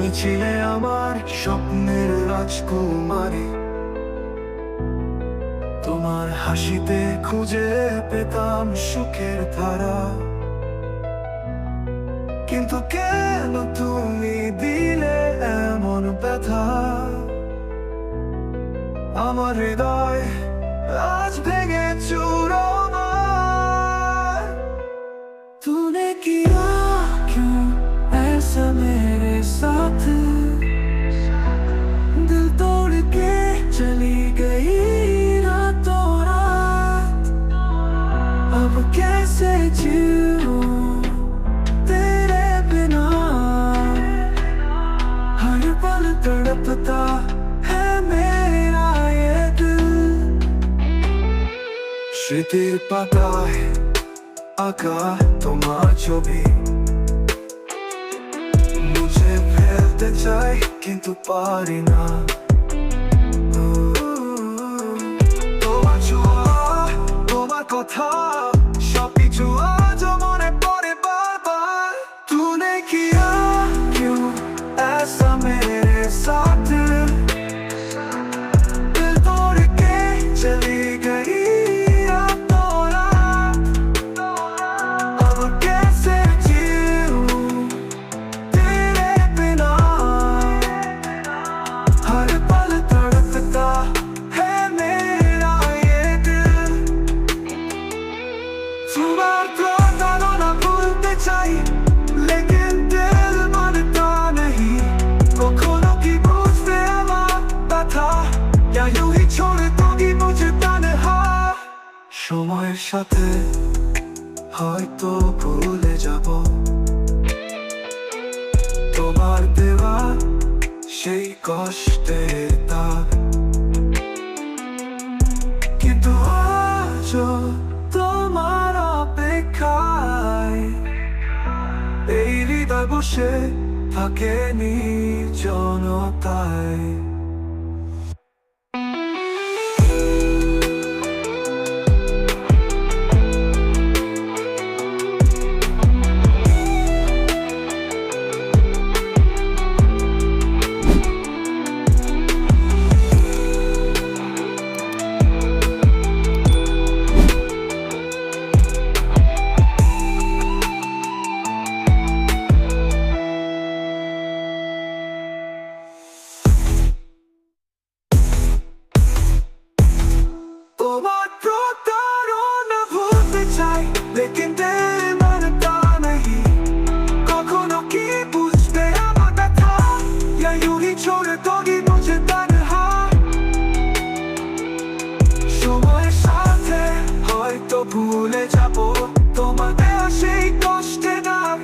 তুমি ছিলে আমার স্বপ্নের রাজকুমারী, তোমার হাসিতে খুঁজে পেতাম সুখের ধারা। কিন্তু কেন তুমি দিলে এমন ব্যথা? আমার হৃদয় আজ ভেঙে চুরমার। तूने किया क्यों ऐसा मेरे साथ? दिल तोड़ के चली गई रातों रात। अब कैसे जीऊं तेरे बिना? हर पल तड़पता है मेरा ये दिल। স্মৃতির পাতায় আঁকা তোমার ছবি মুছে ফেলতে চাই, কিন্তু পারি না। তোমার ছোঁয়া, তোমার কথা, সবকিছু আজও মনে পড়ে বারবার। तूने किया क्यों ऐसा मेरे साथ? दिल तोड़ के चली गई रातों रात। अब कैसे जीऊं तेरे बिना? हर पल तड़पता है मेरा ये दिल। तुम्हार प्यार ना भूलते चाहिए, लेकिन दिल मानता नहीं। कखनो की बुझते আমার ব্যথা, या यूं ही छोड़ दोगी मुझे तन्हा? সময়ের সাথে হয়তো ভুলে যাব তোমার দেওয়া সেই কষ্টের দাগ। কিন্তু আজও তোমার অপেক্ষায় এই হৃদয় বসে থাকে নির্জনতায়। তোমার প্রতারণা ভুলতে চাই, लेकिन दिल मानता नहीं। कखनो की बुझते আমার ব্যথা, या यूं ही छोड़ दोगी मुझे तन्हा? সময়ের সাথে হয়তো ভুলে যাব তোমার দেওয়া সেই কষ্টের দাগ।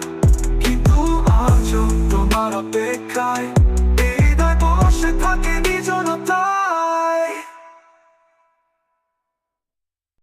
কিন্তু আজও তোমার অপেক্ষায় এই হৃদয় বসে থাকে নির্জনতায়।